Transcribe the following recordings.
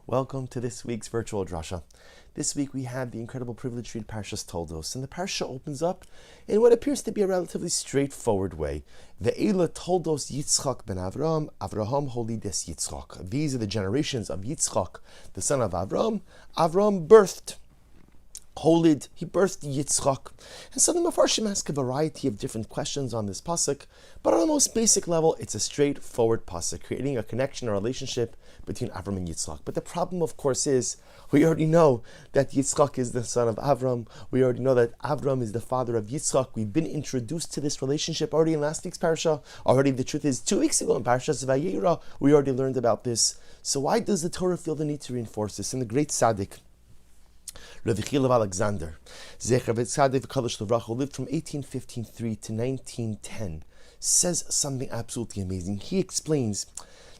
Welcome to this week's virtual Drasha. This week we have the incredible privilege to read Parshas Toldos, and the Parsha opens up in what appears to be a relatively straightforward way. Ve'ela Toldos Yitzchak ben Avram, Avraham holides Yitzchak. These are the generations of Yitzchak, the son of Avram. Avram birthed Holid, he birthed Yitzchak. And so the Mefarshim ask a variety of different questions on this pasuk, but on the most basic level, it's a straightforward pasuk, creating a connection, a relationship between Avram and Yitzchak. But the problem, of course, is we already know that Yitzchak is the son of Avram. We already know that Avram is the father of Yitzchak. We've been introduced to this relationship already in last week's parasha. Already, the truth is, 2 weeks ago in Parashas Vayera, we already learned about this. So why does the Torah feel the need to reinforce this? And the great tzaddik, Levichil of Alexander, Zecher v'Tzadik v'Kadosh Levracha, who lived from 1853 to 1910, says something absolutely amazing. He explains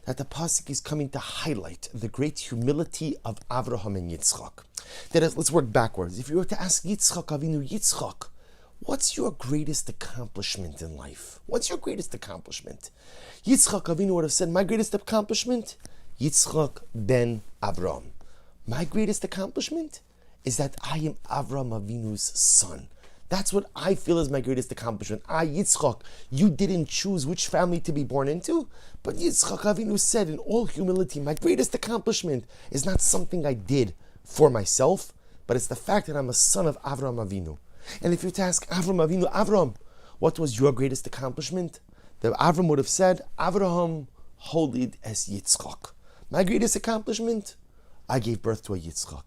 that the pasuk is coming to highlight the great humility of Avraham and Yitzchak. That is, let's work backwards. If you were to ask Yitzchak Avinu, Yitzchak, what's your greatest accomplishment in life? What's your greatest accomplishment? Yitzchak Avinu would have said, my greatest accomplishment? Yitzchak ben Avram. My greatest accomplishment is that I am Avram Avinu's son. That's what I feel is my greatest accomplishment. Yitzchak, you didn't choose which family to be born into, but Yitzchak Avinu said in all humility, my greatest accomplishment is not something I did for myself, but it's the fact that I'm a son of Avram Avinu. And if you were to ask Avram Avinu, Avram, what was your greatest accomplishment? The Avram would have said, Avraham holid es Yitzchak. My greatest accomplishment? I gave birth to a Yitzchak.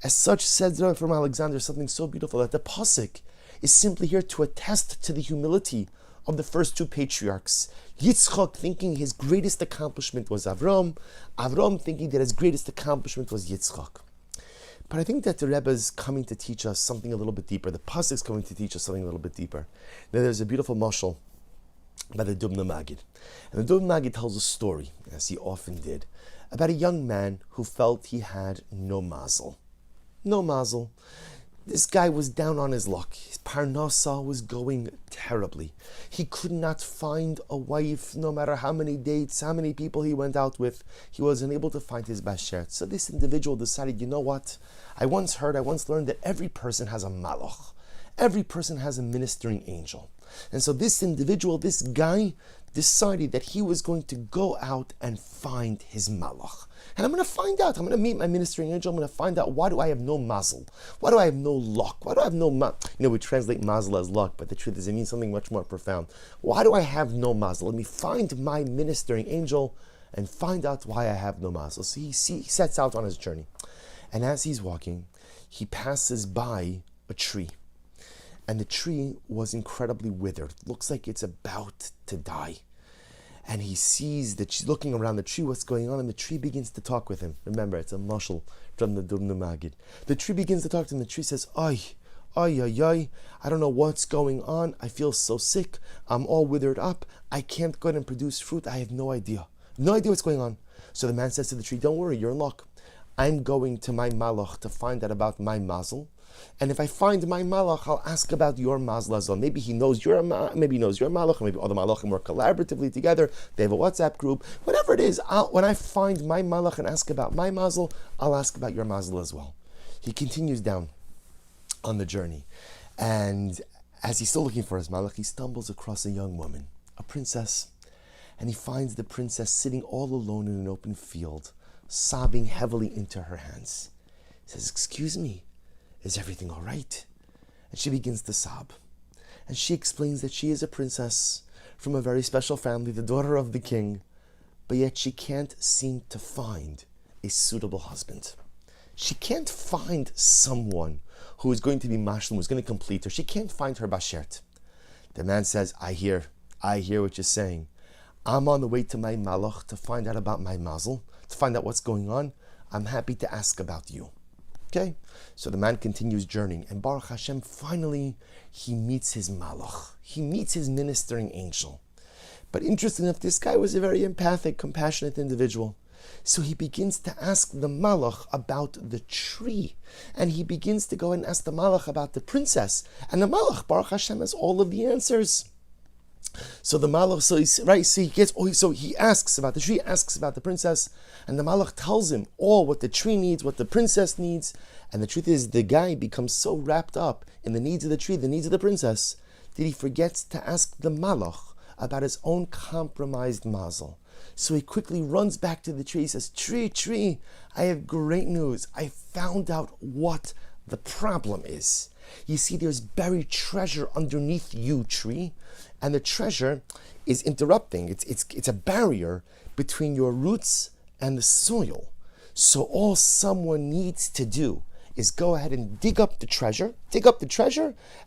As such, said from Alexander, something so beautiful that the pasuk is simply here to attest to the humility of the first two patriarchs. Yitzchak thinking his greatest accomplishment was Avram, Avram thinking that his greatest accomplishment was Yitzchak. But I think that the Rebbe is coming to teach us something a little bit deeper. The pasuk is coming to teach us something a little bit deeper. Now, there's a beautiful mashal by the Dubna Magid. And the Dubna Magid tells a story, as he often did, about a young man who felt he had no mazel. No mazel. This guy was down on his luck. His parnasa was going terribly. He could not find a wife, no matter how many dates, how many people he went out with. He was unable to find his bashert. So this individual decided, you know what? I once learned that every person has a malach. Every person has a ministering angel. And so this individual, this guy, decided that he was going to go out and find his malach. And I'm going to find out. I'm going to meet my ministering angel. I'm going to find out, why do I have no mazel? Why do I have no luck? Why do I have no we translate mazel as luck, but the truth is it means something much more profound. Why do I have no mazel? Let me find my ministering angel and find out why I have no mazel. So he sets out on his journey. And as he's walking, he passes by a tree. And the tree was incredibly withered. Looks like it's about to die. And he sees that looking around the tree, what's going on, and the tree begins to talk with him. Remember, it's a mashal from the Dubna Magid. The tree begins to talk to him. The tree says, ay, I don't know what's going on. I feel so sick. I'm all withered up. I can't go ahead and produce fruit. I have no idea. No idea what's going on. So the man says to the tree, don't worry, you're in luck. I'm going to my malach to find out about my mazel. And if I find my malach, I'll ask about your mazel as well. Maybe he knows your malach, or maybe all the malachim work collaboratively together. They have a WhatsApp group. Whatever it is, when I find my malach and ask about my mazel, I'll ask about your mazel as well. He continues down on the journey. And as he's still looking for his malach, he stumbles across a young woman, a princess. And he finds the princess sitting all alone in an open field, sobbing heavily into her hands. He says, excuse me, is everything all right? And she begins to sob. And she explains that she is a princess from a very special family, the daughter of the king, but yet she can't seem to find a suitable husband. She can't find someone who is going to be mashlim, who's going to complete her. She can't find her bashert. The man says, I hear what you're saying. I'm on the way to my malach to find out about my mazel, to find out what's going on. I'm happy to ask about you. Okay, so the man continues journeying, and Baruch Hashem, finally, he meets his malach. He meets his ministering angel. But interesting enough, this guy was a very empathic, compassionate individual. So he begins to ask the malach about the tree, and he begins to go and ask the malach about the princess. And the malach, Baruch Hashem, has all of the answers. So the Malach, so he asks about the tree, asks about the princess, and the Malach tells him all what the tree needs, what the princess needs. And the truth is, the guy becomes so wrapped up in the needs of the tree, the needs of the princess, that he forgets to ask the Malach about his own compromised mazel. So he quickly runs back to the tree. He says, Tree, I have great news. I found out what the problem is. You see, there's buried treasure underneath you, tree, and the treasure is interrupting. It's a barrier between your roots and the soil. So all someone needs to do is go ahead and dig up the treasure,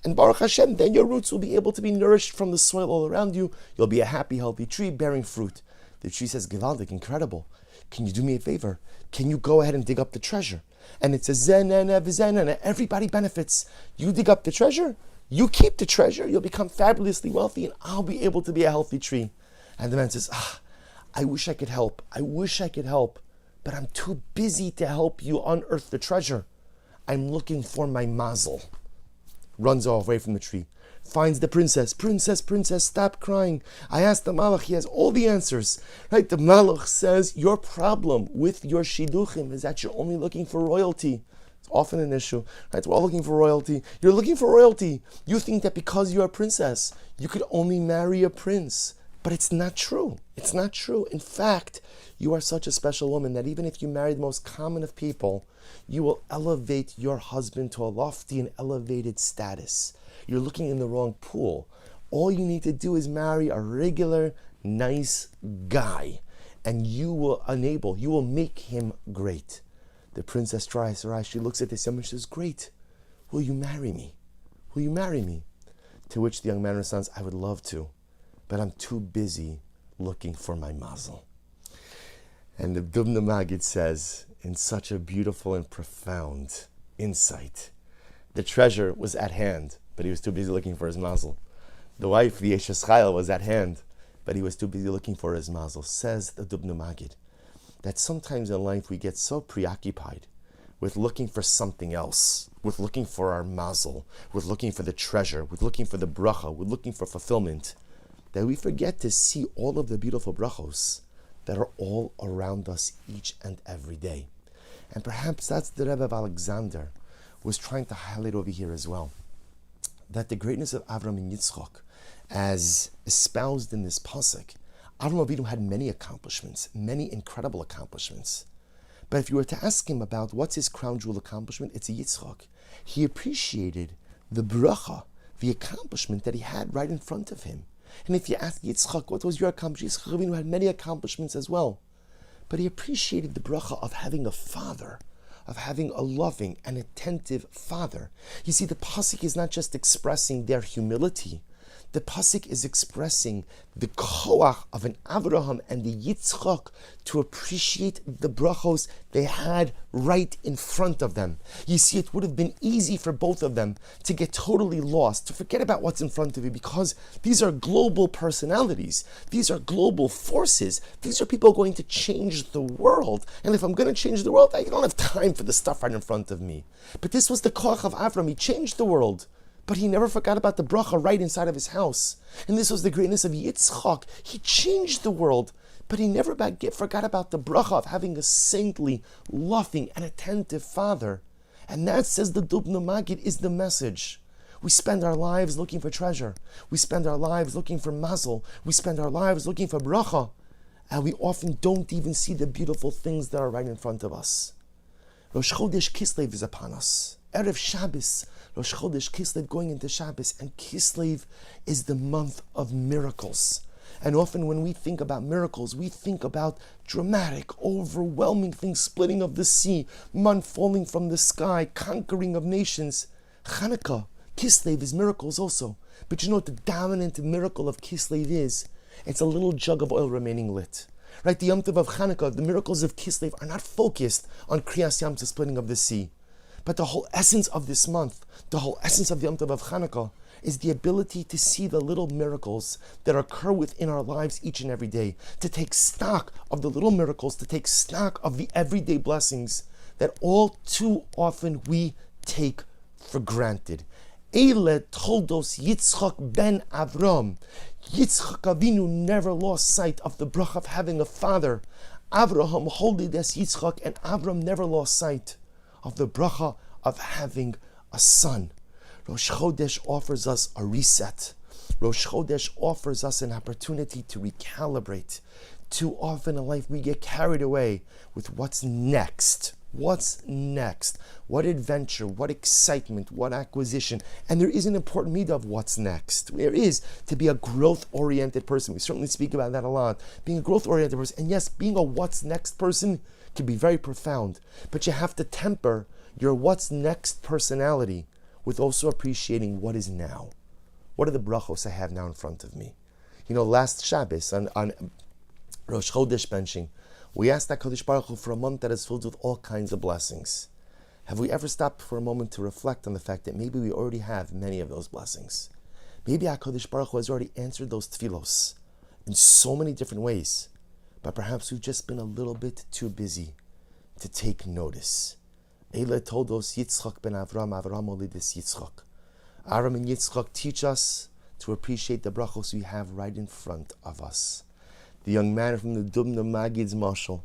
and Baruch Hashem, then your roots will be able to be nourished from the soil all around you. You'll be a happy, healthy tree bearing fruit. The tree says, Givaldik, incredible. Can you do me a favor? Can you go ahead and dig up the treasure? And it says, Zenana, everybody benefits. You dig up the treasure, you keep the treasure, you'll become fabulously wealthy, and I'll be able to be a healthy tree. And the man says, I wish I could help, but I'm too busy to help you unearth the treasure. I'm looking for my mazel. Runs away from the tree. Finds the princess. Princess, stop crying. I asked the Malach, he has all the answers. Right? The Malach says, your problem with your shidduchim is that you're only looking for royalty. It's often an issue. Right? We're all looking for royalty. You're looking for royalty. You think that because you're a princess, you could only marry a prince. But it's not true. It's not true. In fact, you are such a special woman that even if you marry the most common of people, you will elevate your husband to a lofty and elevated status. You're looking in the wrong pool. All you need to do is marry a regular, nice guy, and you will make him great. The princess tries her eyes. She looks at this young man and says, great, will you marry me? To which the young man responds, I would love to, but I'm too busy looking for my mazel. And the Dubna Magid says, in such a beautiful and profound insight, the treasure was at hand, but he was too busy looking for his mazel. The wife, the Eshes Chayil, was at hand, but he was too busy looking for his mazel. Says the Dubna Magid, that sometimes in life we get so preoccupied with looking for something else, with looking for our mazel, with looking for the treasure, with looking for the bracha, with looking for fulfillment, that we forget to see all of the beautiful brachos that are all around us each and every day. And perhaps that's the Rebbe of Alexander was trying to highlight over here as well. That the greatness of Avram and Yitzchak, as espoused in this pasuk, Avram Avinu had many accomplishments, many incredible accomplishments. But if you were to ask him about what's his crown jewel accomplishment, it's a Yitzchak. He appreciated the bracha, the accomplishment that he had right in front of him. And if you ask Yitzchak, what was your accomplishment? Yitzchak Avinu had many accomplishments as well. But he appreciated the bracha of having a father, of having a loving and attentive father. You see, the pasuk is not just expressing their humility. The pasuk is expressing the koach of an Avraham and the Yitzchak to appreciate the brachos they had right in front of them. You see, it would have been easy for both of them to get totally lost, to forget about what's in front of you, because these are global personalities. These are global forces. These are people going to change the world. And if I'm going to change the world, I don't have time for the stuff right in front of me. But this was the koach of Avram. He changed the world. But he never forgot about the bracha right inside of his house. And this was the greatness of Yitzchak. He changed the world, but he never forgot about the bracha of having a saintly, loving, and attentive father. And that, says the Dubna Magid, is the message. We spend our lives looking for treasure. We spend our lives looking for mazel. We spend our lives looking for bracha. And we often don't even see the beautiful things that are right in front of us. Rosh Chodesh Kislev is upon us. Erev Shabbos, Rosh Chodesh Kislev, going into Shabbos, and Kislev is the month of miracles. And often when we think about miracles, we think about dramatic, overwhelming things, splitting of the sea, man falling from the sky, conquering of nations. Chanukah, Kislev is miracles also. But you know what the dominant miracle of Kislev is? It's a little jug of oil remaining lit. Right, the Yom Tov of Chanukah, the miracles of Kislev are not focused on Kriyas Yam Tov, splitting of the sea. But the whole essence of this month, the whole essence of the Yom Tov of Chanukah, is the ability to see the little miracles that occur within our lives each and every day, to take stock of the little miracles, to take stock of the everyday blessings that all too often we take for granted. Eile Toldos Yitzchak ben Avram. Yitzchak Avinu never lost sight of the bracha of having a father. Avraham holy des Yitzchak, and Avram never lost sight of the bracha of having a son. Rosh Chodesh offers us a reset. Rosh Chodesh offers us an opportunity to recalibrate. Too often in life we get carried away with what's next. What's next? What adventure, what excitement, what acquisition. And there is an important midah of what's next. There is to be a growth-oriented person. We certainly speak about that a lot. Being a growth-oriented person. And yes, being a what's next person can be very profound. But you have to temper your what's next personality with also appreciating what is now. What are the brachos I have now in front of me? Last Shabbos on Rosh Chodesh benching, we asked HaKadosh Baruch Hu for a month that is filled with all kinds of blessings. Have we ever stopped for a moment to reflect on the fact that maybe we already have many of those blessings? Maybe HaKadosh Baruch Hu has already answered those tefillos in so many different ways, but perhaps we've just been a little bit too busy to take notice. Eile Toldos Yitzchak ben Avram, Avram olidis Yitzchak. Avram and Yitzchak teach us to appreciate the brachos we have right in front of us. The young man from the Dubna Magid's Mashal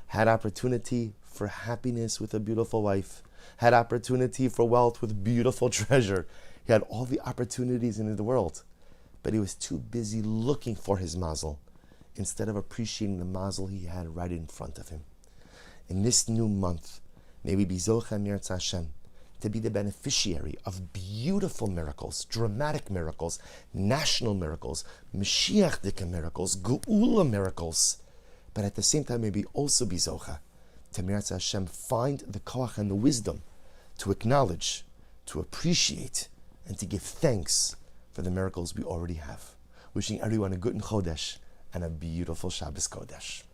had opportunity for happiness with a beautiful wife, had opportunity for wealth with beautiful treasure. He had all the opportunities in the world, but he was too busy looking for his mazel instead of appreciating the mazel he had right in front of him. In this new month, may we be Zocha Mirtz Hashem, to be the beneficiary of beautiful miracles, dramatic miracles, national miracles, Mashiach-dika miracles, Geula miracles. But at the same time, maybe also be Zocha, to Mirtz Hashem, find the koach and the wisdom to acknowledge, to appreciate, and to give thanks for the miracles we already have. Wishing everyone a good Chodesh and a beautiful Shabbos Kodesh.